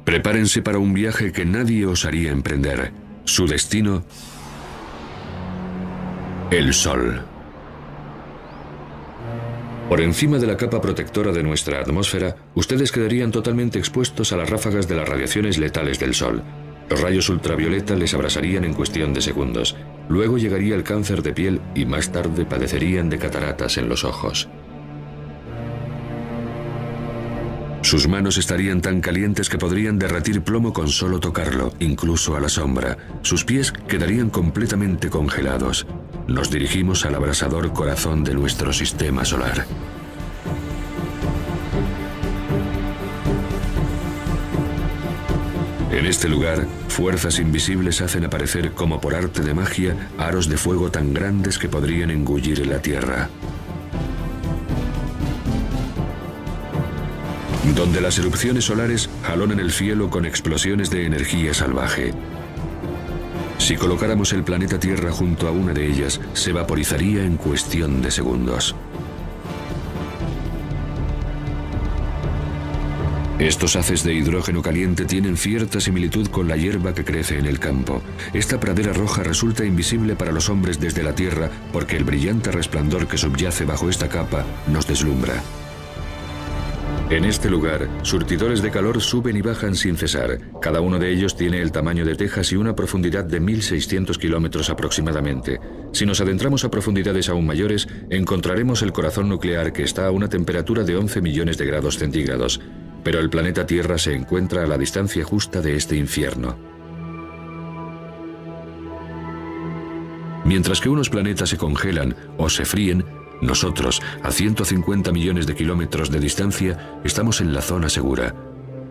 Prepárense para un viaje que nadie osaría emprender. Su destino: el Sol. Por encima de la capa protectora de nuestra atmósfera, ustedes quedarían totalmente expuestos a las ráfagas de las radiaciones letales del Sol. Los rayos ultravioleta les abrasarían en cuestión de segundos. Luego llegaría el cáncer de piel y más tarde padecerían de cataratas en los ojos. Sus manos estarían tan calientes que podrían derretir plomo con solo tocarlo, incluso a la sombra. Sus pies quedarían completamente congelados. Nos dirigimos al abrasador corazón de nuestro sistema solar. En este lugar, fuerzas invisibles hacen aparecer como por arte de magia aros de fuego tan grandes que podrían engullir la Tierra. Donde las erupciones solares jalonan el cielo con explosiones de energía salvaje. Si colocáramos el planeta Tierra junto a una de ellas, se vaporizaría en cuestión de segundos. Estos haces de hidrógeno caliente tienen cierta similitud con la hierba que crece en el campo. Esta pradera roja resulta invisible para los hombres desde la Tierra porque el brillante resplandor que subyace bajo esta capa nos deslumbra. En este lugar, surtidores de calor suben y bajan sin cesar. Cada uno de ellos tiene el tamaño de Texas y una profundidad de 1.600 kilómetros aproximadamente. Si nos adentramos a profundidades aún mayores, encontraremos el corazón nuclear que está a una temperatura de 11 millones de grados centígrados. Pero el planeta Tierra se encuentra a la distancia justa de este infierno. Mientras que unos planetas se congelan o se fríen, nosotros, a 150 millones de kilómetros de distancia, estamos en la zona segura.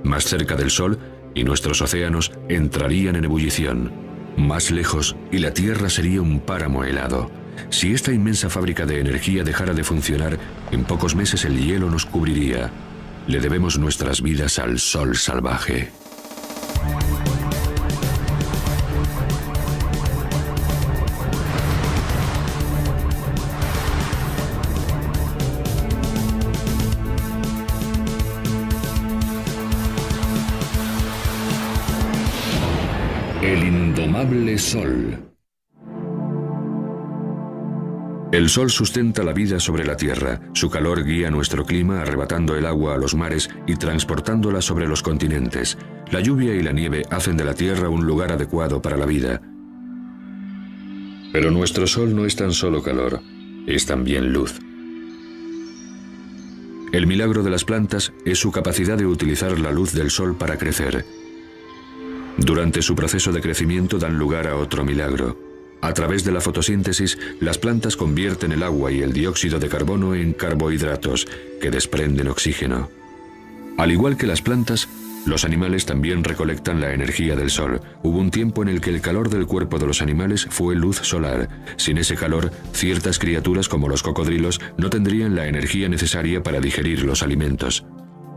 Más cerca del Sol, y nuestros océanos entrarían en ebullición. Más lejos, y la Tierra sería un páramo helado. Si esta inmensa fábrica de energía dejara de funcionar, en pocos meses el hielo nos cubriría. Le debemos nuestras vidas al Sol salvaje. El indomable Sol. El Sol sustenta la vida sobre la Tierra. Su calor guía nuestro clima, arrebatando el agua a los mares y transportándola sobre los continentes. La lluvia y la nieve hacen de la Tierra un lugar adecuado para la vida. Pero nuestro Sol no es tan solo calor, es también luz. El milagro de las plantas es su capacidad de utilizar la luz del Sol para crecer. Durante su proceso de crecimiento dan lugar a otro milagro. A través de la fotosíntesis, las plantas convierten el agua y el dióxido de carbono en carbohidratos, que desprenden oxígeno. Al igual que las plantas, los animales también recolectan la energía del Sol. Hubo un tiempo en el que el calor del cuerpo de los animales fue luz solar. Sin ese calor, ciertas criaturas como los cocodrilos no tendrían la energía necesaria para digerir los alimentos.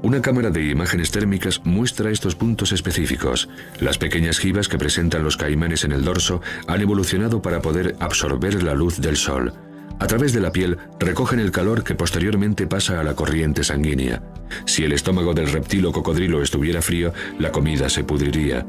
Una cámara de imágenes térmicas muestra estos puntos específicos. Las pequeñas jivas que presentan los caimanes en el dorso han evolucionado para poder absorber la luz del Sol. A través de la piel recogen el calor que posteriormente pasa a la corriente sanguínea. Si el estómago del reptil o cocodrilo estuviera frío, la comida se pudriría.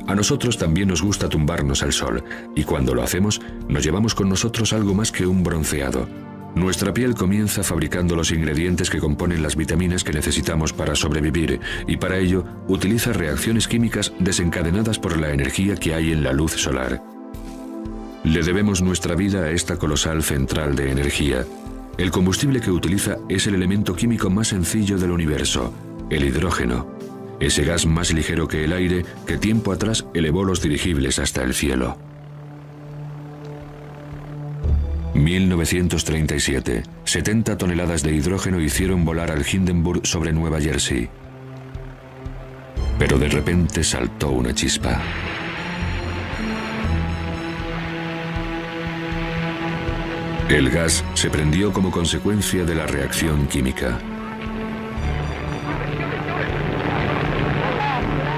A nosotros también nos gusta tumbarnos al Sol, y cuando lo hacemos, nos llevamos con nosotros algo más que un bronceado. Nuestra piel comienza fabricando los ingredientes que componen las vitaminas que necesitamos para sobrevivir, y para ello utiliza reacciones químicas desencadenadas por la energía que hay en la luz solar. Le debemos nuestra vida a esta colosal central de energía. El combustible que utiliza es el elemento químico más sencillo del universo, el hidrógeno. Ese gas más ligero que el aire que tiempo atrás elevó los dirigibles hasta el cielo. 1937. 70 toneladas de hidrógeno hicieron volar al Hindenburg sobre Nueva Jersey. Pero de repente saltó una chispa. El gas se prendió como consecuencia de la reacción química.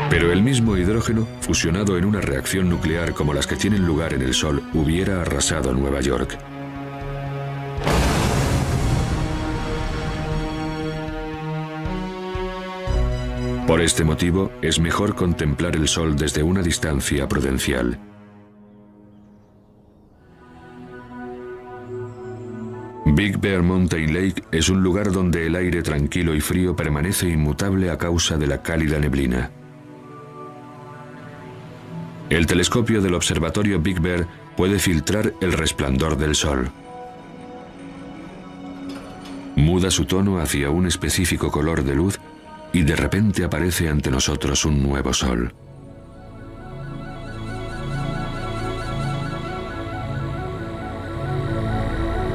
Pero el mismo hidrógeno, fusionado en una reacción nuclear como las que tienen lugar en el Sol, hubiera arrasado Nueva York. Por este motivo, es mejor contemplar el Sol desde una distancia prudencial. Big Bear Mountain Lake es un lugar donde el aire tranquilo y frío permanece inmutable a causa de la cálida neblina. El telescopio del observatorio Big Bear puede filtrar el resplandor del Sol. Muda su tono hacia un específico color de luz y de repente aparece ante nosotros un nuevo Sol.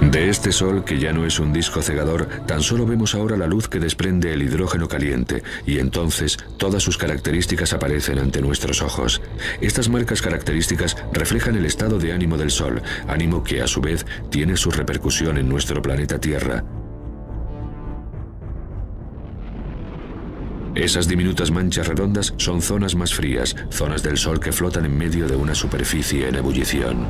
De este Sol, que ya no es un disco cegador, tan solo vemos ahora la luz que desprende el hidrógeno caliente, y entonces todas sus características aparecen ante nuestros ojos. Estas marcas características reflejan el estado de ánimo del Sol, ánimo que a su vez tiene su repercusión en nuestro planeta Tierra. Esas diminutas manchas redondas son zonas más frías, zonas del Sol que flotan en medio de una superficie en ebullición.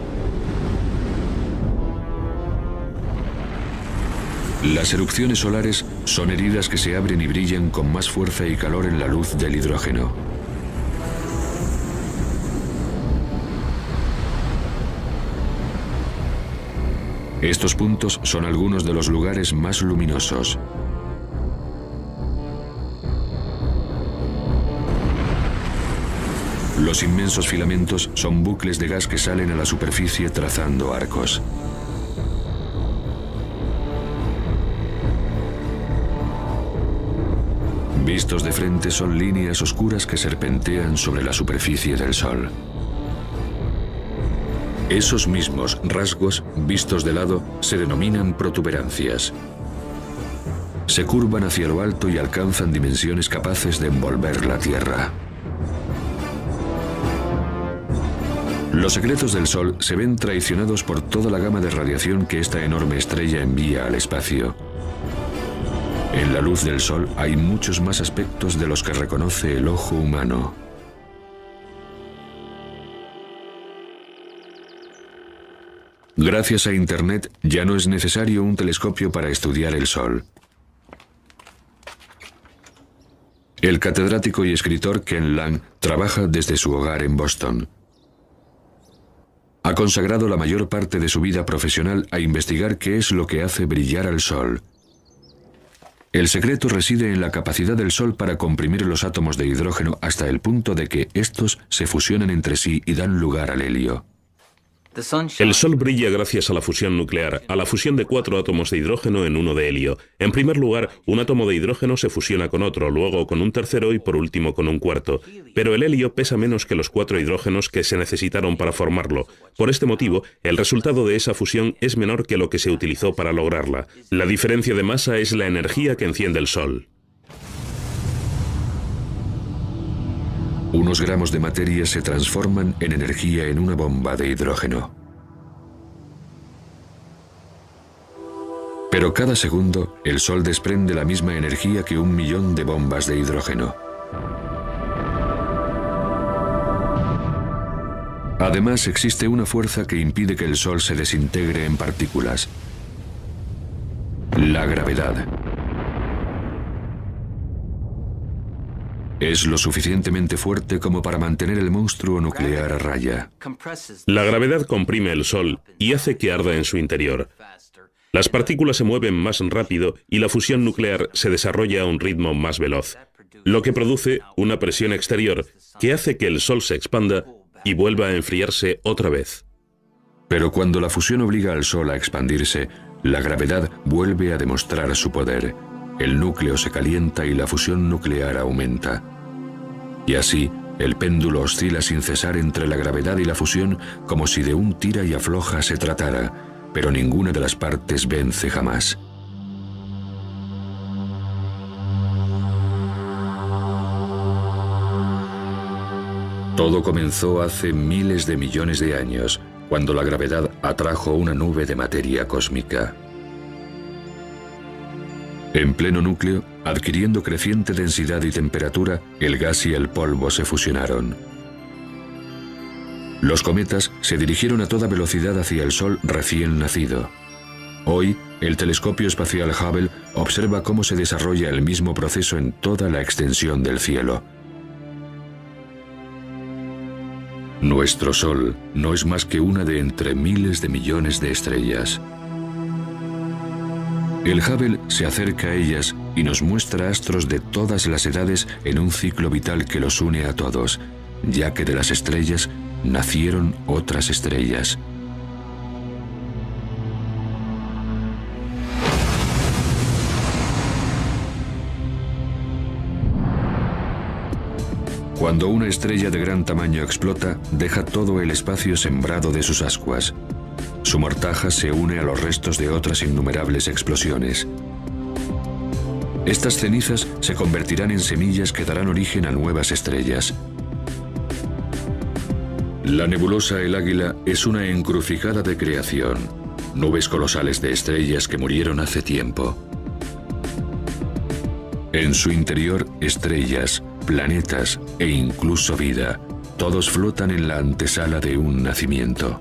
Las erupciones solares son heridas que se abren y brillan con más fuerza y calor en la luz del hidrógeno. Estos puntos son algunos de los lugares más luminosos. Los inmensos filamentos son bucles de gas que salen a la superficie trazando arcos. Vistos de frente son líneas oscuras que serpentean sobre la superficie del Sol. Esos mismos rasgos, vistos de lado, se denominan protuberancias. Se curvan hacia lo alto y alcanzan dimensiones capaces de envolver la Tierra. Los secretos del Sol se ven traicionados por toda la gama de radiación que esta enorme estrella envía al espacio. En la luz del Sol hay muchos más aspectos de los que reconoce el ojo humano. Gracias a Internet ya no es necesario un telescopio para estudiar el Sol. El catedrático y escritor Ken Lang trabaja desde su hogar en Boston. Ha consagrado la mayor parte de su vida profesional a investigar qué es lo que hace brillar al Sol. El secreto reside en la capacidad del Sol para comprimir los átomos de hidrógeno hasta el punto de que estos se fusionan entre sí y dan lugar al helio. El Sol brilla gracias a la fusión nuclear, a la fusión de 4 átomos de hidrógeno en uno de helio. En primer lugar, un átomo de hidrógeno se fusiona con otro, luego con un tercero y por último con un cuarto. Pero el helio pesa menos que los 4 hidrógenos que se necesitaron para formarlo. Por este motivo, el resultado de esa fusión es menor que lo que se utilizó para lograrla. La diferencia de masa es la energía que enciende el Sol. Unos gramos de materia se transforman en energía en una bomba de hidrógeno. Pero cada segundo, el Sol desprende la misma energía que 1.000.000 de bombas de hidrógeno. Además, existe una fuerza que impide que el Sol se desintegre en partículas: la gravedad. Es lo suficientemente fuerte como para mantener el monstruo nuclear a raya. La gravedad comprime el Sol y hace que arda en su interior. Las partículas se mueven más rápido y la fusión nuclear se desarrolla a un ritmo más veloz, lo que produce una presión exterior que hace que el Sol se expanda y vuelva a enfriarse otra vez. Pero cuando la fusión obliga al Sol a expandirse, la gravedad vuelve a demostrar su poder. El núcleo se calienta y la fusión nuclear aumenta. Y así, el péndulo oscila sin cesar entre la gravedad y la fusión como si de un tira y afloja se tratara, pero ninguna de las partes vence jamás. Todo comenzó hace miles de millones de años, cuando la gravedad atrajo una nube de materia cósmica. En pleno núcleo, adquiriendo creciente densidad y temperatura, el gas y el polvo se fusionaron. Los cometas se dirigieron a toda velocidad hacia el Sol recién nacido. Hoy, el telescopio espacial Hubble observa cómo se desarrolla el mismo proceso en toda la extensión del cielo. Nuestro Sol no es más que una de entre miles de millones de estrellas. El Hubble se acerca a ellas y nos muestra astros de todas las edades en un ciclo vital que los une a todos, ya que de las estrellas nacieron otras estrellas. Cuando una estrella de gran tamaño explota, deja todo el espacio sembrado de sus ascuas. Su mortaja se une a los restos de otras innumerables explosiones. Estas cenizas se convertirán en semillas que darán origen a nuevas estrellas. La nebulosa El Águila es una encrucijada de creación, nubes colosales de estrellas que murieron hace tiempo. En su interior, estrellas, planetas e incluso vida, todos flotan en la antesala de un nacimiento.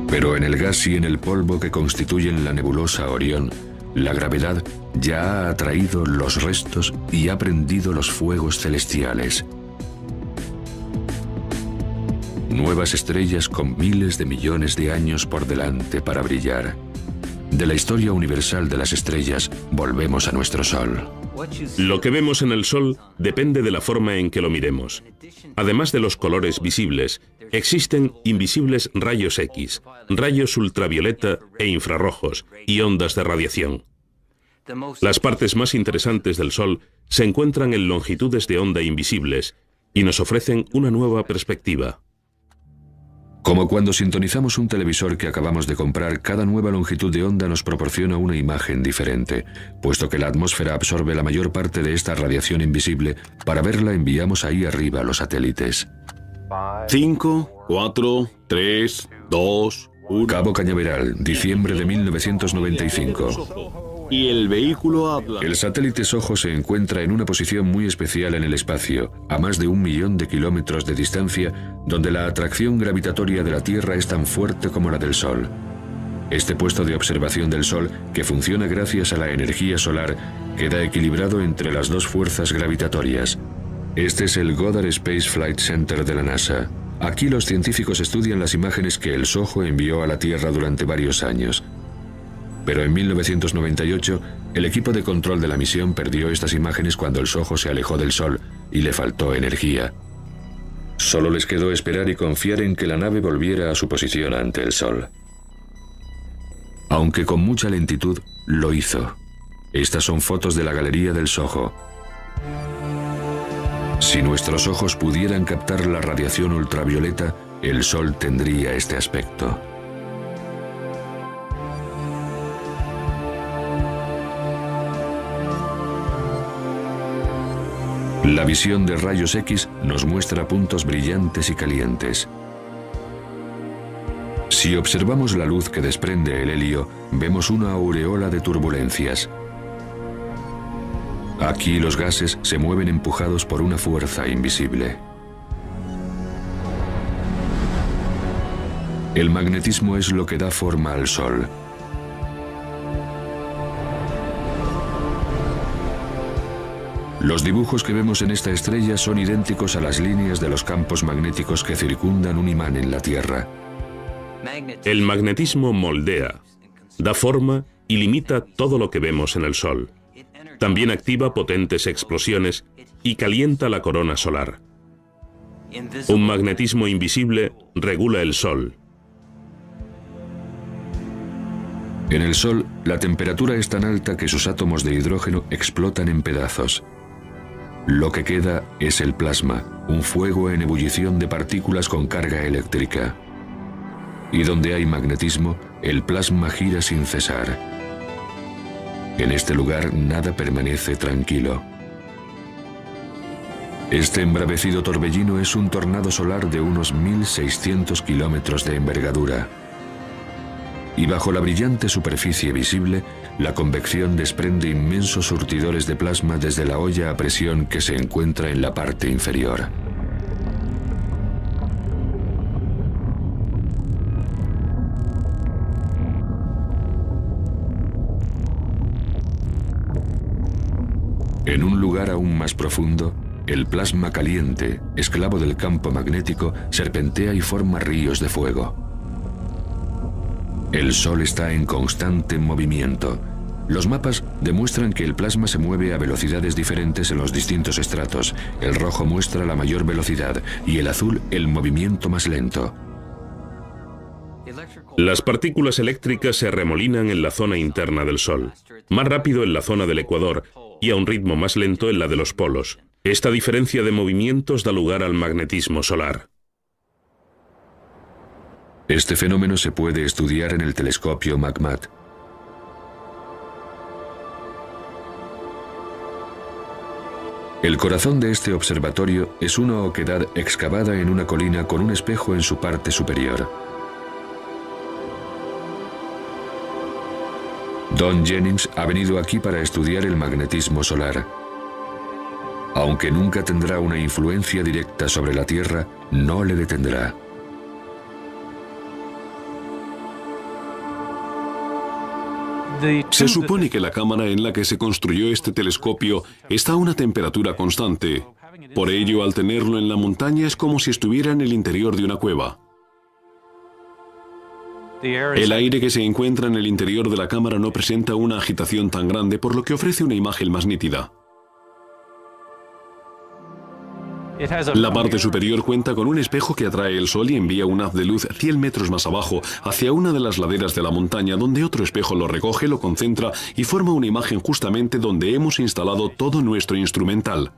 Pero en el gas y en el polvo que constituyen la nebulosa Orión, la gravedad ya ha atraído los restos y ha prendido los fuegos celestiales. Nuevas estrellas con miles de millones de años por delante para brillar. De la historia universal de las estrellas, volvemos a nuestro Sol. Lo que vemos en el Sol depende de la forma en que lo miremos. Además de los colores visibles, existen invisibles rayos X, rayos ultravioleta e infrarrojos y ondas de radiación. Las partes más interesantes del Sol se encuentran en longitudes de onda invisibles y nos ofrecen una nueva perspectiva. Como cuando sintonizamos un televisor que acabamos de comprar, cada nueva longitud de onda nos proporciona una imagen diferente. Puesto que la atmósfera absorbe la mayor parte de esta radiación invisible, para verla enviamos ahí arriba los satélites. 5, 4, 3, 2, 1... Cabo Cañaveral, diciembre de 1995. Y el vehículo habla. El satélite SOHO se encuentra en una posición muy especial en el espacio, a más de 1 millón de kilómetros de distancia, donde la atracción gravitatoria de la Tierra es tan fuerte como la del Sol. Este puesto de observación del Sol, que funciona gracias a la energía solar, queda equilibrado entre las dos fuerzas gravitatorias. Este es el Goddard Space Flight Center de la NASA. Aquí los científicos estudian las imágenes que el SOHO envió a la Tierra durante varios años. Pero en 1998, el equipo de control de la misión perdió estas imágenes cuando el SOHO se alejó del Sol y le faltó energía. Solo les quedó esperar y confiar en que la nave volviera a su posición ante el Sol. Aunque con mucha lentitud, lo hizo. Estas son fotos de la galería del SOHO. Si nuestros ojos pudieran captar la radiación ultravioleta, el Sol tendría este aspecto. La visión de rayos X nos muestra puntos brillantes y calientes. Si observamos la luz que desprende el helio, vemos una aureola de turbulencias. Aquí los gases se mueven empujados por una fuerza invisible. El magnetismo es lo que da forma al Sol. Los dibujos que vemos en esta estrella son idénticos a las líneas de los campos magnéticos que circundan un imán en la Tierra. El magnetismo moldea, da forma y limita todo lo que vemos en el Sol. También activa potentes explosiones y calienta la corona solar. Un magnetismo invisible regula el Sol. En el Sol, la temperatura es tan alta que sus átomos de hidrógeno explotan en pedazos. Lo que queda es el plasma, un fuego en ebullición de partículas con carga eléctrica. Y donde hay magnetismo, el plasma gira sin cesar. En este lugar nada permanece tranquilo. Este embravecido torbellino es un tornado solar de unos 1.600 kilómetros de envergadura. Y bajo la brillante superficie visible, la convección desprende inmensos surtidores de plasma desde la olla a presión que se encuentra en la parte inferior. En un lugar aún más profundo, el plasma caliente, esclavo del campo magnético, serpentea y forma ríos de fuego. El Sol está en constante movimiento. Los mapas demuestran que el plasma se mueve a velocidades diferentes en los distintos estratos. El rojo muestra la mayor velocidad y el azul el movimiento más lento. Las partículas eléctricas se arremolinan en la zona interna del Sol, más rápido en la zona del ecuador y a un ritmo más lento en la de los polos. Esta diferencia de movimientos da lugar al magnetismo solar. Este fenómeno se puede estudiar en el telescopio MACMAT. El corazón de este observatorio es una oquedad excavada en una colina con un espejo en su parte superior. Don Jennings ha venido aquí para estudiar el magnetismo solar. Aunque nunca tendrá una influencia directa sobre la Tierra, no le detendrá. Se supone que la cámara en la que se construyó este telescopio está a una temperatura constante. Por ello, al tenerlo en la montaña es como si estuviera en el interior de una cueva. El aire que se encuentra en el interior de la cámara no presenta una agitación tan grande, por lo que ofrece una imagen más nítida. La parte superior cuenta con un espejo que atrae el sol y envía un haz de luz 100 metros más abajo hacia una de las laderas de la montaña, donde otro espejo lo recoge, lo concentra y forma una imagen justamente donde hemos instalado todo nuestro instrumental.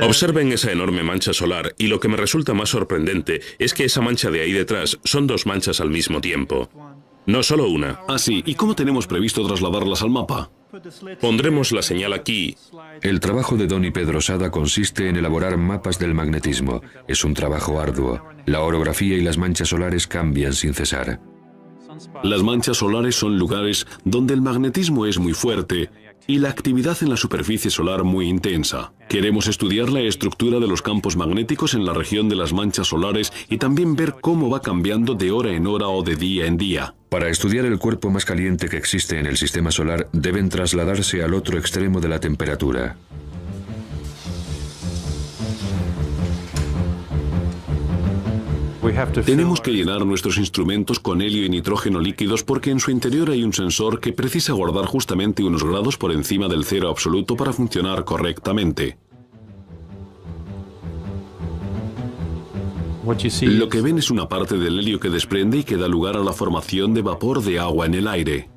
Observen esa enorme mancha solar y lo que me resulta más sorprendente es que esa mancha de ahí detrás son dos manchas al mismo tiempo. No solo una. Ah, sí. ¿Y cómo tenemos previsto trasladarlas al mapa? Pondremos la señal aquí. El trabajo de Don y Pedro Sada consiste en elaborar mapas del magnetismo. Es un trabajo arduo. La orografía y las manchas solares cambian sin cesar. Las manchas solares son lugares donde el magnetismo es muy fuerte y la actividad en la superficie solar muy intensa. Queremos estudiar la estructura de los campos magnéticos en la región de las manchas solares y también ver cómo va cambiando de hora en hora o de día en día. Para estudiar el cuerpo más caliente que existe en el sistema solar, deben trasladarse al otro extremo de la temperatura. Tenemos que llenar nuestros instrumentos con helio y nitrógeno líquidos porque en su interior hay un sensor que precisa guardar justamente unos grados por encima del cero absoluto para funcionar correctamente. Lo que ven es una parte del helio que desprende y que da lugar a la formación de vapor de agua en el aire.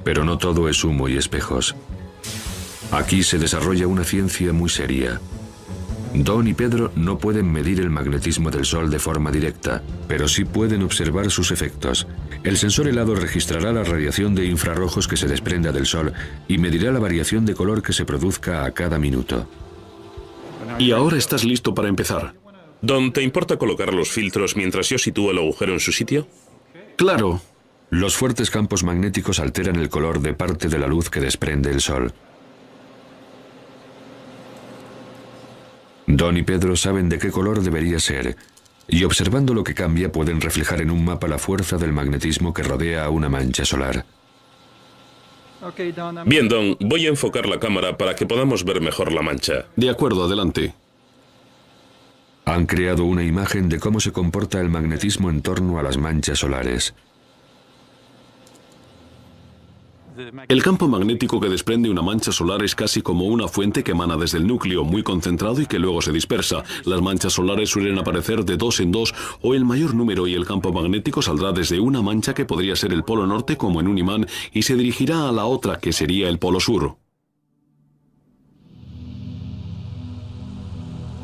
Pero no todo es humo y espejos. Aquí se desarrolla una ciencia muy seria. Don y Pedro no pueden medir el magnetismo del Sol de forma directa, pero sí pueden observar sus efectos. El sensor helado registrará la radiación de infrarrojos que se desprenda del Sol y medirá la variación de color que se produzca a cada minuto. Y ahora estás listo para empezar. Don, ¿te importa colocar los filtros mientras yo sitúo el agujero en su sitio? Claro. Los fuertes campos magnéticos alteran el color de parte de la luz que desprende el Sol. Don y Pedro saben de qué color debería ser, y observando lo que cambia pueden reflejar en un mapa la fuerza del magnetismo que rodea a una mancha solar. Bien, Don, voy a enfocar la cámara para que podamos ver mejor la mancha. De acuerdo, adelante. Han creado una imagen de cómo se comporta el magnetismo en torno a las manchas solares. El campo magnético que desprende una mancha solar es casi como una fuente que emana desde el núcleo, muy concentrado y que luego se dispersa. Las manchas solares suelen aparecer de dos en dos o el mayor número y el campo magnético saldrá desde una mancha que podría ser el polo norte como en un imán y se dirigirá a la otra que sería el polo sur.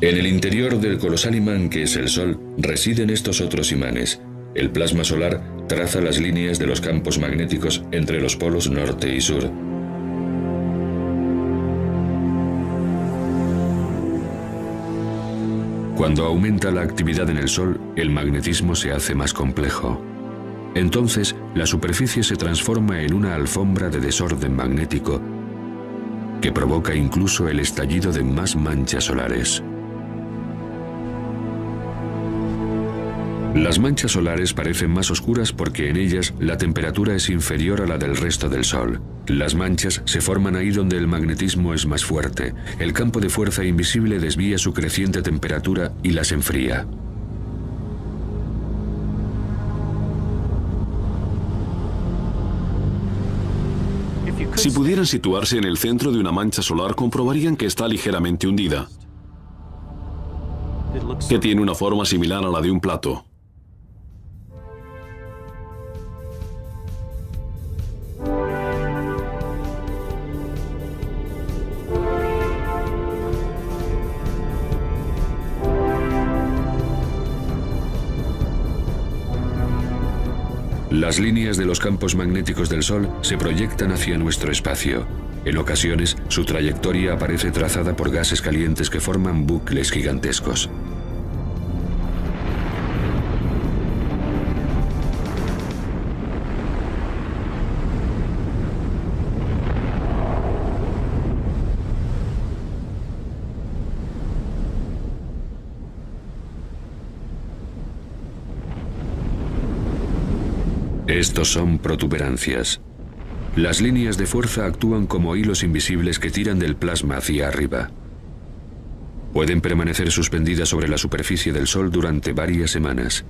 En el interior del colosal imán que es el Sol residen estos otros imanes. El plasma solar traza las líneas de los campos magnéticos entre los polos norte y sur. Cuando aumenta la actividad en el Sol, el magnetismo se hace más complejo. Entonces, la superficie se transforma en una alfombra de desorden magnético que provoca incluso el estallido de más manchas solares. Las manchas solares parecen más oscuras porque en ellas la temperatura es inferior a la del resto del Sol. Las manchas se forman ahí donde el magnetismo es más fuerte. El campo de fuerza invisible desvía su creciente temperatura y las enfría. Si pudieran situarse en el centro de una mancha solar, comprobarían que está ligeramente hundida, que tiene una forma similar a la de un plato. Las líneas de los campos magnéticos del Sol se proyectan hacia nuestro espacio. En ocasiones, su trayectoria aparece trazada por gases calientes que forman bucles gigantescos. Estos son protuberancias. Las líneas de fuerza actúan como hilos invisibles que tiran del plasma hacia arriba. Pueden permanecer suspendidas sobre la superficie del Sol durante varias semanas.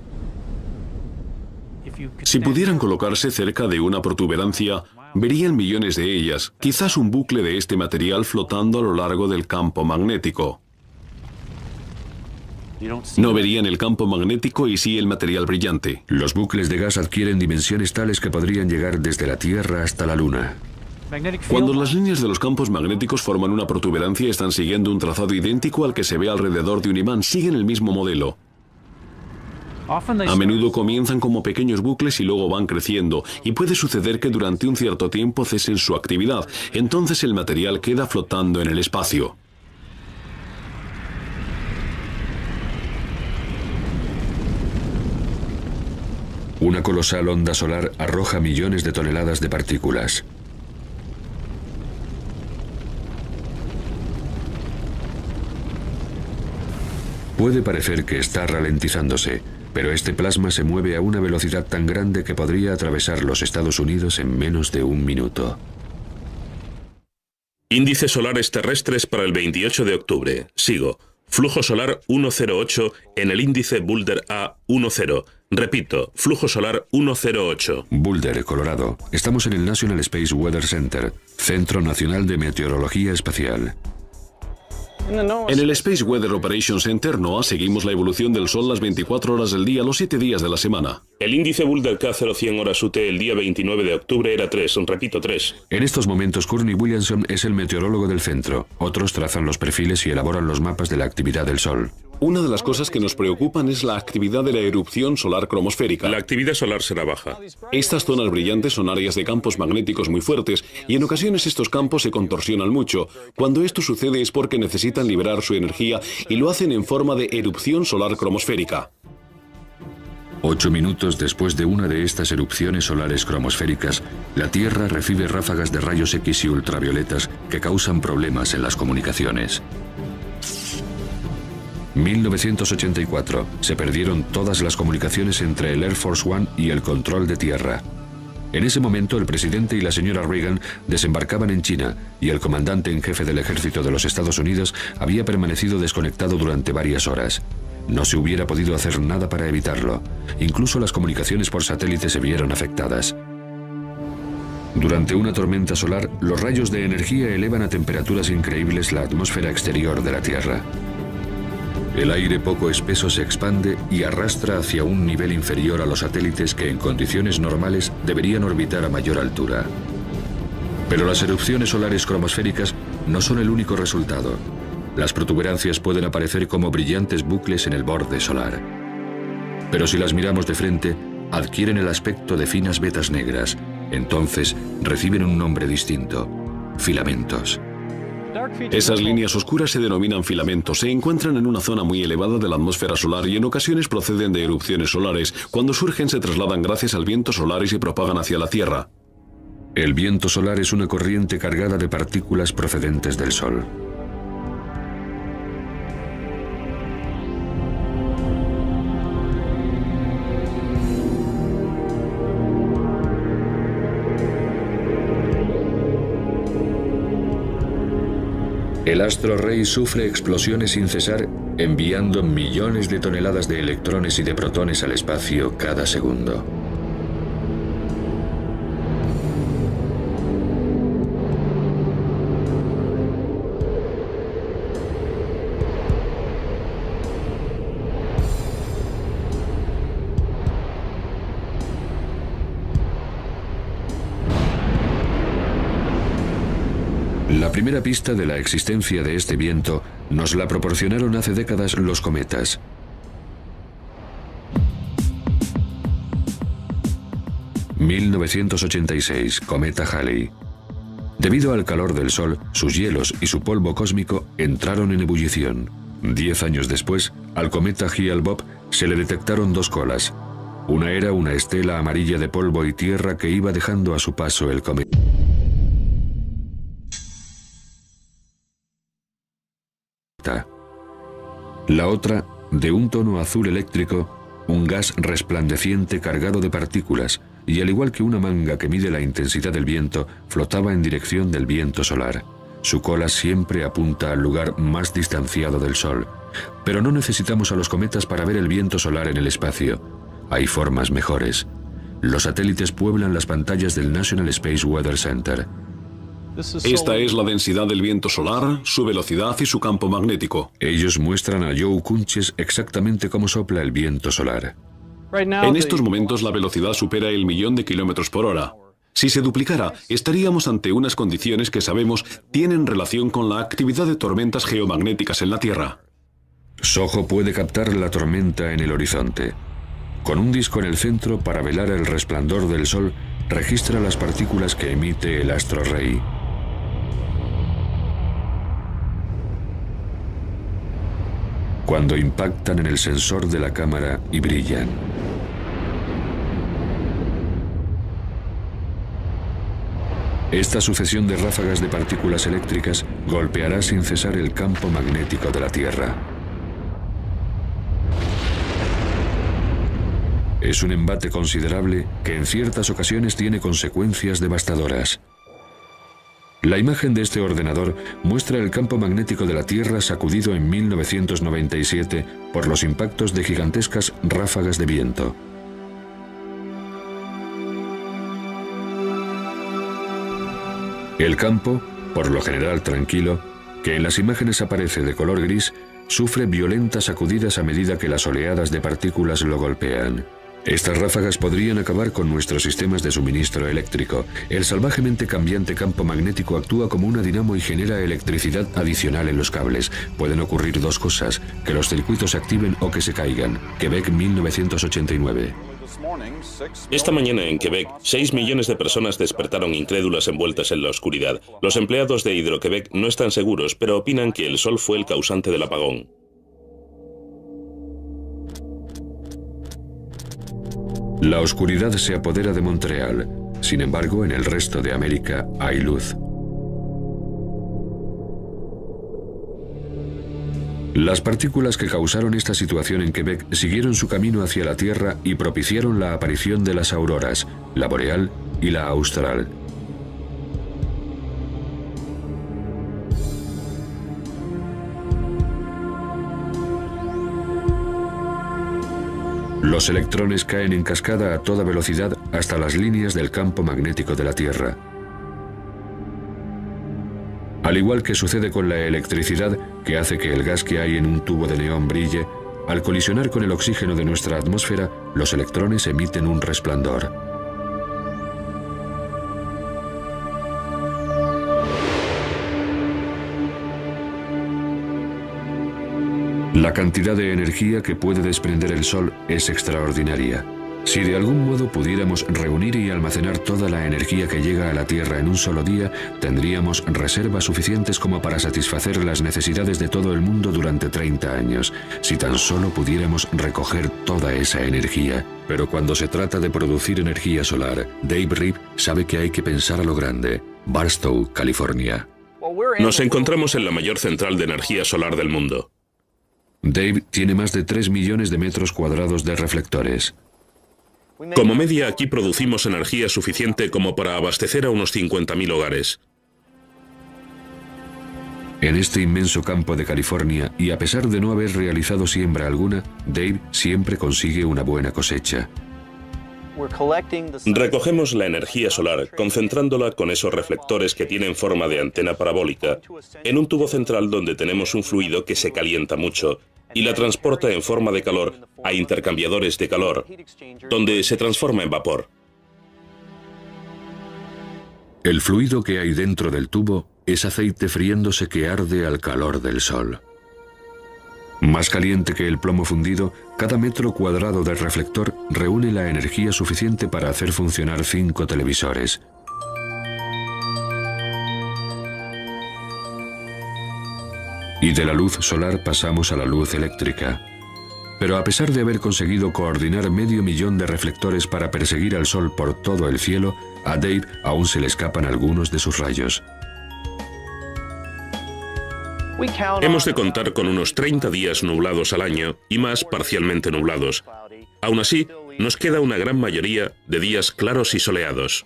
Si pudieran colocarse cerca de una protuberancia, verían millones de ellas, quizás un bucle de este material flotando a lo largo del campo magnético. No verían el campo magnético y sí el material brillante. Los bucles de gas adquieren dimensiones tales que podrían llegar desde la Tierra hasta la Luna. Cuando las líneas de los campos magnéticos forman una protuberancia, están siguiendo un trazado idéntico al que se ve alrededor de un imán, siguen el mismo modelo. A menudo comienzan como pequeños bucles y luego van creciendo, y puede suceder que durante un cierto tiempo cesen su actividad, entonces el material queda flotando en el espacio. Una colosal onda solar arroja millones de toneladas de partículas. Puede parecer que está ralentizándose, pero este plasma se mueve a una velocidad tan grande que podría atravesar los Estados Unidos en menos de un minuto. Índices solares terrestres para el 28 de octubre. Sigo. Flujo solar 108 en el índice Boulder A10. Repito, flujo solar 108. Boulder, Colorado. Estamos en el National Space Weather Center, Centro Nacional de Meteorología Espacial. En el Space Weather Operations Center, NOAA, seguimos la evolución del Sol las 24 horas del día, los 7 días de la semana. El índice Boulder K0100 horas UT el día 29 de octubre era 3, repito 3. En estos momentos, Courtney Williamson es el meteorólogo del centro. Otros trazan los perfiles y elaboran los mapas de la actividad del Sol. Una de las cosas que nos preocupan es la actividad de la erupción solar cromosférica. La actividad solar será baja. Estas zonas brillantes son áreas de campos magnéticos muy fuertes y en ocasiones estos campos se contorsionan mucho. Cuando esto sucede es porque necesitan liberar su energía y lo hacen en forma de erupción solar cromosférica. 8 minutos después de una de estas erupciones solares cromosféricas, la Tierra recibe ráfagas de rayos X y ultravioletas que causan problemas en las comunicaciones. 1984. Se perdieron todas las comunicaciones entre el Air Force One y el control de tierra. En ese momento, el presidente y la señora Reagan desembarcaban en China y el comandante en jefe del ejército de los Estados Unidos había permanecido desconectado durante varias horas. No se hubiera podido hacer nada para evitarlo. Incluso las comunicaciones por satélite se vieron afectadas. Durante una tormenta solar, los rayos de energía elevan a temperaturas increíbles la atmósfera exterior de la Tierra. El aire poco espeso se expande y arrastra hacia un nivel inferior a los satélites que en condiciones normales deberían orbitar a mayor altura. Pero las erupciones solares cromosféricas no son el único resultado. Las protuberancias pueden aparecer como brillantes bucles en el borde solar. Pero si las miramos de frente, adquieren el aspecto de finas vetas negras. Entonces reciben un nombre distinto: filamentos. Esas líneas oscuras se denominan filamentos. Se encuentran en una zona muy elevada de la atmósfera solar y en ocasiones proceden de erupciones solares. Cuando surgen se trasladan gracias al viento solar y se propagan hacia la Tierra. El viento solar es una corriente cargada de partículas procedentes del Sol. El astro rey sufre explosiones sin cesar, enviando millones de toneladas de electrones y de protones al espacio cada segundo. La primera pista de la existencia de este viento nos la proporcionaron hace décadas los cometas. ...1986, cometa Halley. Debido al calor del Sol, sus hielos y su polvo cósmico entraron en ebullición. 10 años después, al cometa Hale-Bopp se le detectaron dos colas. Una era una estela amarilla de polvo y tierra que iba dejando a su paso el cometa. La otra, de un tono azul eléctrico, un gas resplandeciente cargado de partículas, y al igual que una manga que mide la intensidad del viento, flotaba en dirección del viento solar. Su cola siempre apunta al lugar más distanciado del Sol. Pero no necesitamos a los cometas para ver el viento solar en el espacio. Hay formas mejores. Los satélites pueblan las pantallas del National Space Weather Center. Esta es la densidad del viento solar, su velocidad y su campo magnético. Ellos muestran a Joe Kunches exactamente cómo sopla el viento solar. En estos momentos la velocidad supera el 1.000.000 de kilómetros por hora. Si se duplicara, estaríamos ante unas condiciones que sabemos tienen relación con la actividad de tormentas geomagnéticas en la Tierra. SOHO puede captar la tormenta en el horizonte. Con un disco en el centro para velar el resplandor del Sol, registra las partículas que emite el astro rey. Cuando impactan en el sensor de la cámara y brillan. Esta sucesión de ráfagas de partículas eléctricas golpeará sin cesar el campo magnético de la Tierra. Es un embate considerable que en ciertas ocasiones tiene consecuencias devastadoras. La imagen de este ordenador muestra el campo magnético de la Tierra sacudido en 1997 por los impactos de gigantescas ráfagas de viento. El campo, por lo general tranquilo, que en las imágenes aparece de color gris, sufre violentas sacudidas a medida que las oleadas de partículas lo golpean. Estas ráfagas podrían acabar con nuestros sistemas de suministro eléctrico. El salvajemente cambiante campo magnético actúa como una dinamo y genera electricidad adicional en los cables. Pueden ocurrir dos cosas, que los circuitos se activen o que se caigan. Quebec, 1989. Esta mañana en Quebec, 6 millones de personas despertaron incrédulas envueltas en la oscuridad. Los empleados de Hydro-Québec no están seguros, pero opinan que el sol fue el causante del apagón. La oscuridad se apodera de Montreal. Sin embargo, en el resto de América hay luz. Las partículas que causaron esta situación en Quebec siguieron su camino hacia la Tierra y propiciaron la aparición de las auroras, la boreal y la austral. Los electrones caen en cascada a toda velocidad hasta las líneas del campo magnético de la Tierra. Al igual que sucede con la electricidad, que hace que el gas que hay en un tubo de neón brille, al colisionar con el oxígeno de nuestra atmósfera, los electrones emiten un resplandor. La cantidad de energía que puede desprender el Sol es extraordinaria. Si de algún modo pudiéramos reunir y almacenar toda la energía que llega a la Tierra en un solo día, tendríamos reservas suficientes como para satisfacer las necesidades de todo el mundo durante 30 años, si tan solo pudiéramos recoger toda esa energía. Pero cuando se trata de producir energía solar, Dave Reeve sabe que hay que pensar a lo grande. Barstow, California. Nos encontramos en la mayor central de energía solar del mundo. Dave tiene más de 3 millones de metros cuadrados de reflectores. Como media, aquí producimos energía suficiente como para abastecer a unos 50.000 hogares. En este inmenso campo de California, y a pesar de no haber realizado siembra alguna, Dave siempre consigue una buena cosecha. Recogemos la energía solar concentrándola con esos reflectores que tienen forma de antena parabólica en un tubo central donde tenemos un fluido que se calienta mucho y la transporta en forma de calor a intercambiadores de calor, donde se transforma en vapor. El fluido que hay dentro del tubo es aceite friéndose que arde al calor del sol. Más caliente que el plomo fundido, cada metro cuadrado del reflector reúne la energía suficiente para hacer funcionar 5 televisores. Y de la luz solar pasamos a la luz eléctrica. Pero a pesar de haber conseguido coordinar 500.000 de reflectores para perseguir al sol por todo el cielo, a Dave aún se le escapan algunos de sus rayos. Hemos de contar con unos 30 días nublados al año y más parcialmente nublados. Aún así, nos queda una gran mayoría de días claros y soleados.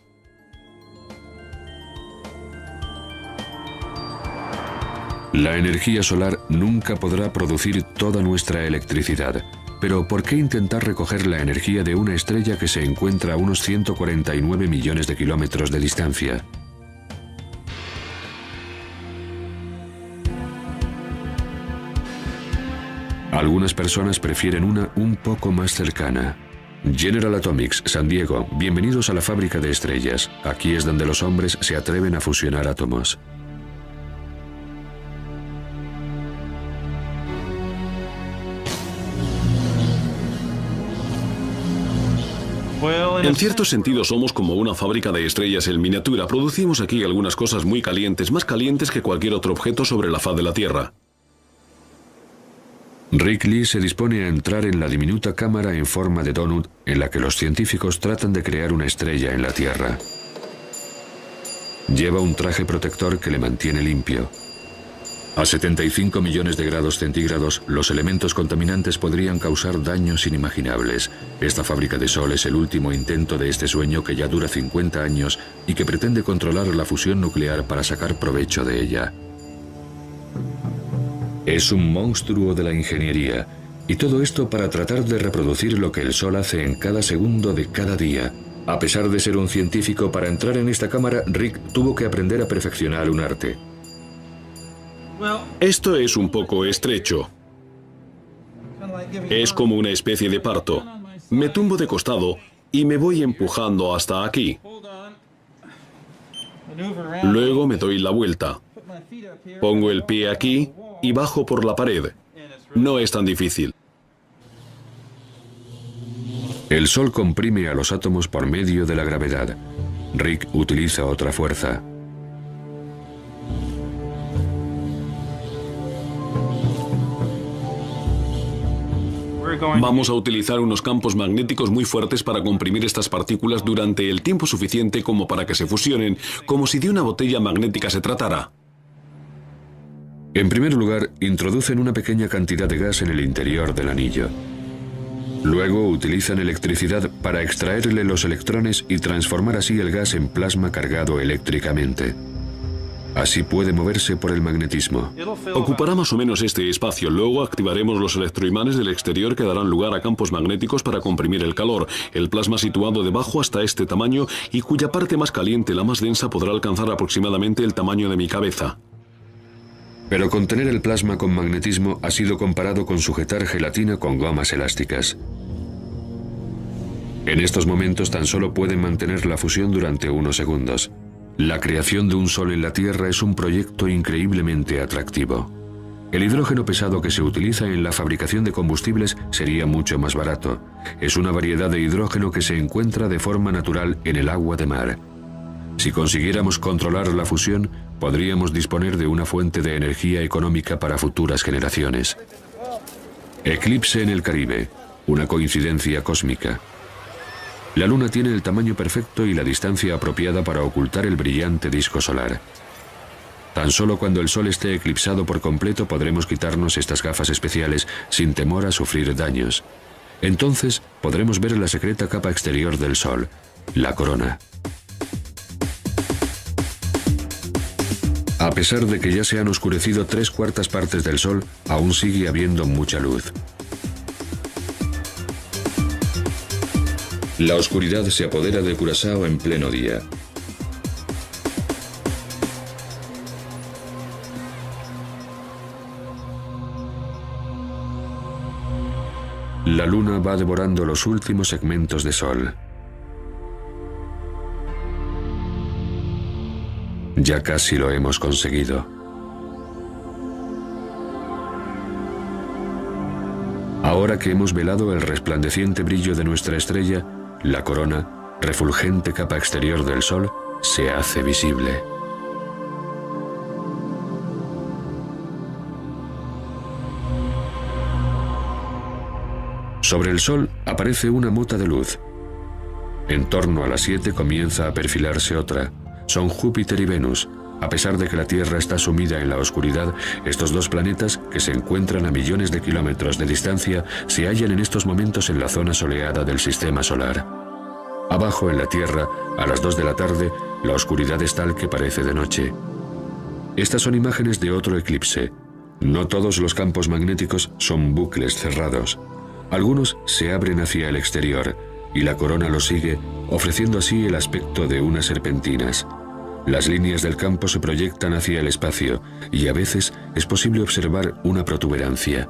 La energía solar nunca podrá producir toda nuestra electricidad, pero ¿por qué intentar recoger la energía de una estrella que se encuentra a unos 149 millones de kilómetros de distancia? Algunas personas prefieren una un poco más cercana. General Atomics, San Diego, bienvenidos a la fábrica de estrellas. Aquí es donde los hombres se atreven a fusionar átomos. En cierto sentido somos como una fábrica de estrellas en miniatura. Producimos aquí algunas cosas muy calientes, más calientes que cualquier otro objeto sobre la faz de la Tierra. Rick Lee se dispone a entrar en la diminuta cámara en forma de donut en la que los científicos tratan de crear una estrella en la Tierra. Lleva un traje protector que le mantiene limpio. A 75 millones de grados centígrados, los elementos contaminantes podrían causar daños inimaginables. Esta fábrica de sol es el último intento de este sueño que ya dura 50 años y que pretende controlar la fusión nuclear para sacar provecho de ella. Es un monstruo de la ingeniería, y todo esto para tratar de reproducir lo que el sol hace en cada segundo de cada día. A pesar de ser un científico, para entrar en esta cámara, Rick tuvo que aprender a perfeccionar un arte. Esto es un poco estrecho. Es como una especie de parto. Me tumbo de costado y me voy empujando hasta aquí. Luego me doy la vuelta. Pongo el pie aquí y bajo por la pared. No es tan difícil. El sol comprime a los átomos por medio de la gravedad. Rick utiliza otra fuerza. Vamos a utilizar unos campos magnéticos muy fuertes para comprimir estas partículas durante el tiempo suficiente como para que se fusionen, como si de una botella magnética se tratara. En primer lugar, introducen una pequeña cantidad de gas en el interior del anillo. Luego utilizan electricidad para extraerle los electrones y transformar así el gas en plasma cargado eléctricamente. Así puede moverse por el magnetismo. Ocupará más o menos este espacio. Luego activaremos los electroimanes del exterior que darán lugar a campos magnéticos para comprimir el calor. El plasma situado debajo hasta este tamaño y cuya parte más caliente, la más densa, podrá alcanzar aproximadamente el tamaño de mi cabeza. Pero contener el plasma con magnetismo ha sido comparado con sujetar gelatina con gomas elásticas. En estos momentos tan solo pueden mantener la fusión durante unos segundos. La creación de un sol en la Tierra es un proyecto increíblemente atractivo. El hidrógeno pesado que se utiliza en la fabricación de combustibles sería mucho más barato. Es una variedad de hidrógeno que se encuentra de forma natural en el agua de mar. Si consiguiéramos controlar la fusión, podríamos disponer de una fuente de energía económica para futuras generaciones. Eclipse en el Caribe, una coincidencia cósmica. La Luna tiene el tamaño perfecto y la distancia apropiada para ocultar el brillante disco solar. Tan solo cuando el Sol esté eclipsado por completo podremos quitarnos estas gafas especiales sin temor a sufrir daños. Entonces podremos ver la secreta capa exterior del Sol, la corona. A pesar de que ya se han oscurecido 3/4 partes del Sol, aún sigue habiendo mucha luz. La oscuridad se apodera de Curazao en pleno día. La luna va devorando los últimos segmentos de sol. Ya casi lo hemos conseguido. Ahora que hemos velado el resplandeciente brillo de nuestra estrella, la corona, refulgente capa exterior del Sol, se hace visible. Sobre el Sol aparece una mota de luz. En torno a las 7 comienza a perfilarse otra. Son Júpiter y Venus. A pesar de que la Tierra está sumida en la oscuridad, estos dos planetas, que se encuentran a millones de kilómetros de distancia, se hallan en estos momentos en la zona soleada del Sistema Solar. Abajo, en la Tierra, a las 2 de la tarde, la oscuridad es tal que parece de noche. Estas son imágenes de otro eclipse. No todos los campos magnéticos son bucles cerrados. Algunos se abren hacia el exterior, y la corona los sigue, ofreciendo así el aspecto de unas serpentinas. Las líneas del campo se proyectan hacia el espacio, y a veces es posible observar una protuberancia.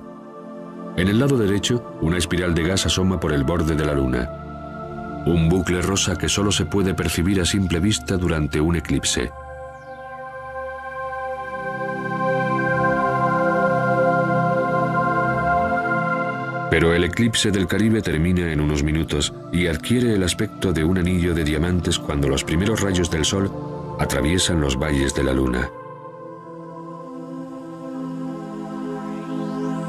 En el lado derecho, una espiral de gas asoma por el borde de la luna. Un bucle rosa que solo se puede percibir a simple vista durante un eclipse. Pero el eclipse del Caribe termina en unos minutos y adquiere el aspecto de un anillo de diamantes cuando los primeros rayos del Sol atraviesan los valles de la Luna.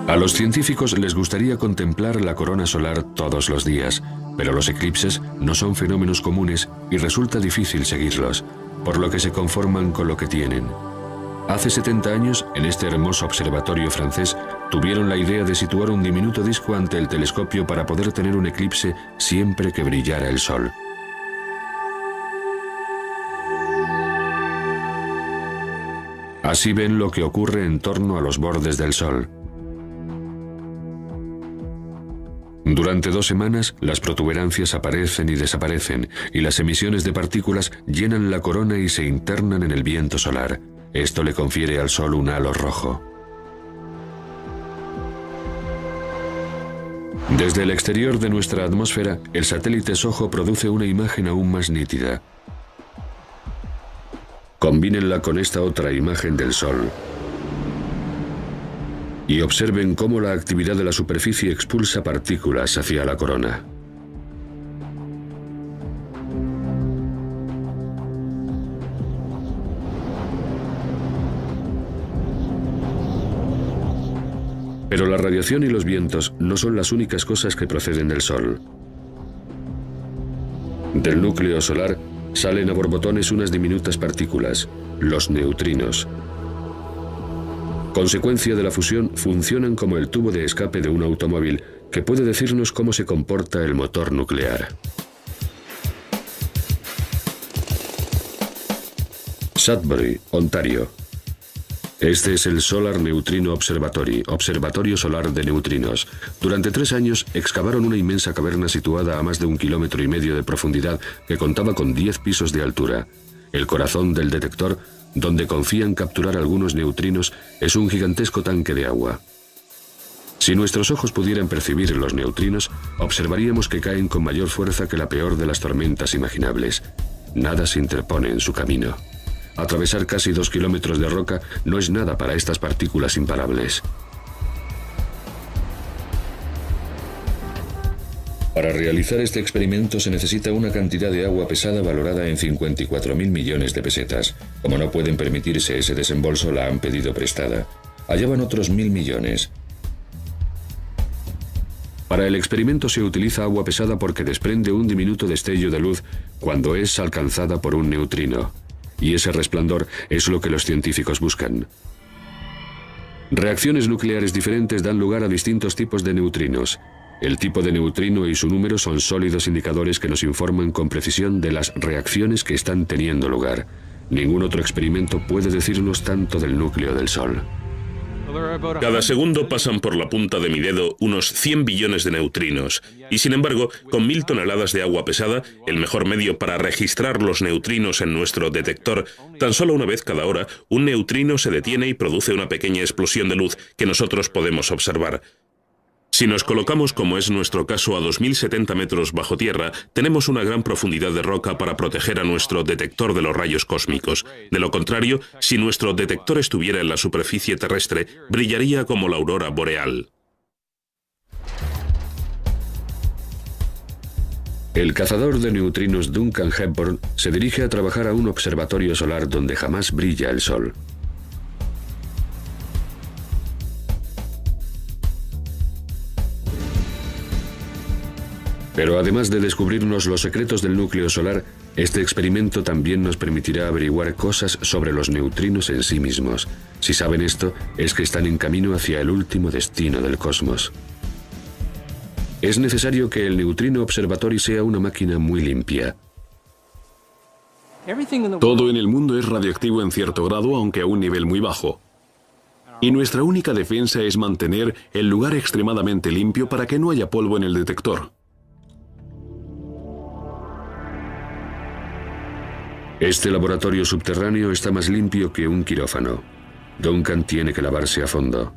A los científicos les gustaría contemplar la corona solar todos los días, pero los eclipses no son fenómenos comunes y resulta difícil seguirlos, por lo que se conforman con lo que tienen. Hace 70 años, en este hermoso observatorio francés, tuvieron la idea de situar un diminuto disco ante el telescopio para poder tener un eclipse siempre que brillara el Sol. Así ven lo que ocurre en torno a los bordes del Sol. Durante 2 semanas, las protuberancias aparecen y desaparecen, y las emisiones de partículas llenan la corona y se internan en el viento solar. Esto le confiere al Sol un halo rojo. Desde el exterior de nuestra atmósfera, el satélite SOHO produce una imagen aún más nítida. Combínenla con esta otra imagen del Sol y observen cómo la actividad de la superficie expulsa partículas hacia la corona. Pero la radiación y los vientos no son las únicas cosas que proceden del Sol. Del núcleo solar salen a borbotones unas diminutas partículas, los neutrinos. Consecuencia de la fusión, funcionan como el tubo de escape de un automóvil que puede decirnos cómo se comporta el motor nuclear. Sudbury, Ontario. Este es el Solar Neutrino Observatory, Observatorio Solar de Neutrinos. Durante 3 años excavaron una inmensa caverna situada a más de 1,5 kilómetros de profundidad que contaba con 10 pisos de altura. El corazón del detector, donde confían capturar algunos neutrinos, es un gigantesco tanque de agua. Si nuestros ojos pudieran percibir los neutrinos, observaríamos que caen con mayor fuerza que la peor de las tormentas imaginables. Nada se interpone en su camino. Atravesar casi 2 kilómetros de roca no es nada para estas partículas imparables. Para realizar este experimento se necesita una cantidad de agua pesada valorada en 54.000 millones de pesetas. Como no pueden permitirse ese desembolso, la han pedido prestada. Allá van otros 1.000 millones. Para el experimento se utiliza agua pesada porque desprende un diminuto destello de luz cuando es alcanzada por un neutrino. Y ese resplandor es lo que los científicos buscan. Reacciones nucleares diferentes dan lugar a distintos tipos de neutrinos. El tipo de neutrino y su número son sólidos indicadores que nos informan con precisión de las reacciones que están teniendo lugar. Ningún otro experimento puede decirnos tanto del núcleo del Sol. Cada segundo pasan por la punta de mi dedo unos 100 billones de neutrinos. Y sin embargo, con 1000 toneladas de agua pesada, el mejor medio para registrar los neutrinos en nuestro detector, tan solo una vez cada hora, un neutrino se detiene y produce una pequeña explosión de luz que nosotros podemos observar. Si nos colocamos, como es nuestro caso, a 2070 metros bajo tierra, tenemos una gran profundidad de roca para proteger a nuestro detector de los rayos cósmicos. De lo contrario, si nuestro detector estuviera en la superficie terrestre, brillaría como la aurora boreal. El cazador de neutrinos Duncan Hepburn se dirige a trabajar a un observatorio solar donde jamás brilla el Sol. Pero además de descubrirnos los secretos del núcleo solar, este experimento también nos permitirá averiguar cosas sobre los neutrinos en sí mismos. Si saben esto, es que están en camino hacia el último destino del cosmos. Es necesario que el Neutrino Observatory sea una máquina muy limpia. Todo en el mundo es radiactivo en cierto grado, aunque a un nivel muy bajo. Y nuestra única defensa es mantener el lugar extremadamente limpio para que no haya polvo en el detector. Este laboratorio subterráneo está más limpio que un quirófano. Duncan tiene que lavarse a fondo.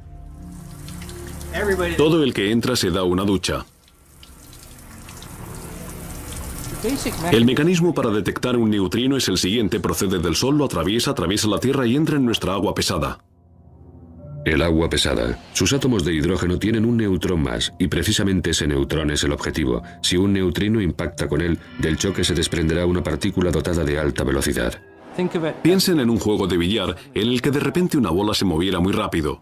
Todo el que entra se da una ducha. El mecanismo para detectar un neutrino es el siguiente: procede del Sol, lo atraviesa la Tierra y entra en nuestra agua pesada. El agua pesada. Sus átomos de hidrógeno tienen un neutrón más, y precisamente ese neutrón es el objetivo. Si un neutrino impacta con él, del choque se desprenderá una partícula dotada de alta velocidad. Piensen en un juego de billar en el que de repente una bola se moviera muy rápido.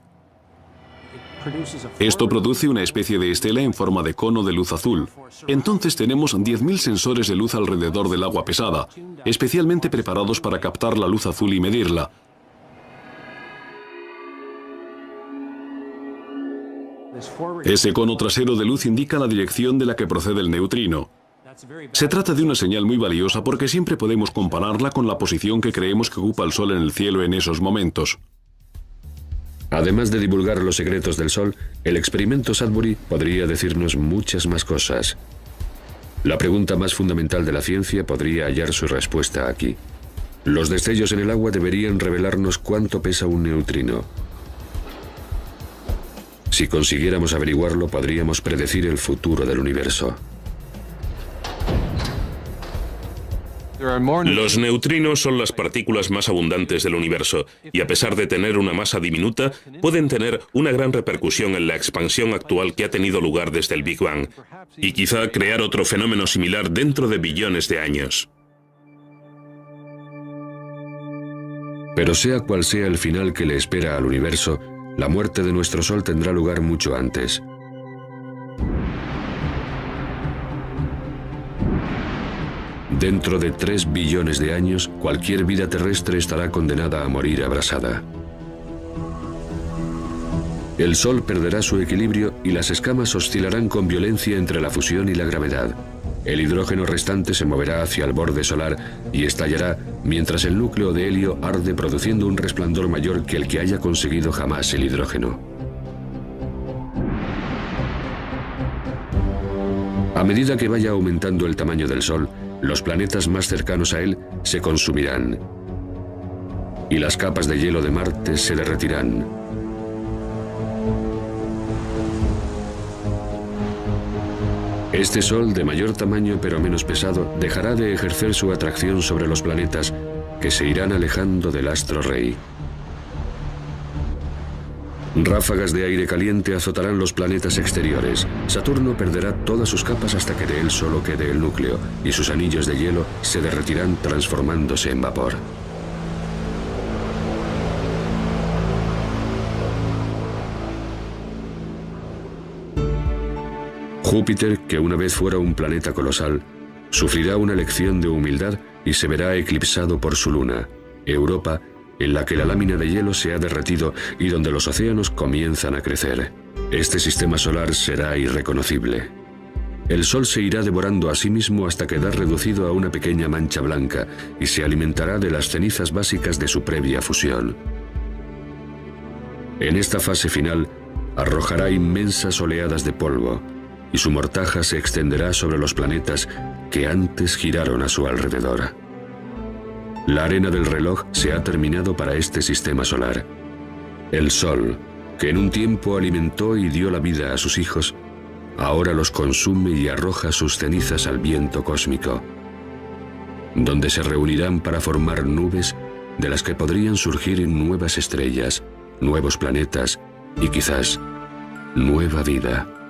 Esto produce una especie de estela en forma de cono de luz azul. Entonces tenemos 10.000 sensores de luz alrededor del agua pesada, especialmente preparados para captar la luz azul y medirla. Ese cono trasero de luz indica la dirección de la que procede el neutrino. Se trata de una señal muy valiosa porque siempre podemos compararla con la posición que creemos que ocupa el Sol en el cielo en esos momentos. Además de divulgar los secretos del Sol, el experimento Sudbury podría decirnos muchas más cosas. La pregunta más fundamental de la ciencia podría hallar su respuesta aquí. Los destellos en el agua deberían revelarnos cuánto pesa un neutrino. Si consiguiéramos averiguarlo, podríamos predecir el futuro del universo. Los neutrinos son las partículas más abundantes del universo, y a pesar de tener una masa diminuta, pueden tener una gran repercusión en la expansión actual que ha tenido lugar desde el Big Bang, y quizá crear otro fenómeno similar dentro de billones de años. Pero sea cual sea el final que le espera al universo, la muerte de nuestro Sol tendrá lugar mucho antes. Dentro de 3 billones de años, cualquier vida terrestre estará condenada a morir abrasada. El Sol perderá su equilibrio y las escamas oscilarán con violencia entre la fusión y la gravedad. El hidrógeno restante se moverá hacia el borde solar y estallará mientras el núcleo de helio arde produciendo un resplandor mayor que el que haya conseguido jamás el hidrógeno. A medida que vaya aumentando el tamaño del Sol, los planetas más cercanos a él se consumirán y las capas de hielo de Marte se derretirán. Este Sol, de mayor tamaño pero menos pesado, dejará de ejercer su atracción sobre los planetas, que se irán alejando del astro rey. Ráfagas de aire caliente azotarán los planetas exteriores. Saturno perderá todas sus capas hasta que de él solo quede el núcleo, y sus anillos de hielo se derretirán transformándose en vapor. Júpiter, que una vez fuera un planeta colosal, sufrirá una lección de humildad y se verá eclipsado por su luna, Europa, en la que la lámina de hielo se ha derretido y donde los océanos comienzan a crecer. Este sistema solar será irreconocible. el Sol se irá devorando a sí mismo hasta quedar reducido a una pequeña mancha blanca y se alimentará de las cenizas básicas de su previa fusión. En esta fase final, arrojará inmensas oleadas de polvo y su mortaja se extenderá sobre los planetas que antes giraron a su alrededor. La arena del reloj se ha terminado para este sistema solar. El Sol, que en un tiempo alimentó y dio la vida a sus hijos, ahora los consume y arroja sus cenizas al viento cósmico, donde se reunirán para formar nubes de las que podrían surgir nuevas estrellas, nuevos planetas y quizás nueva vida.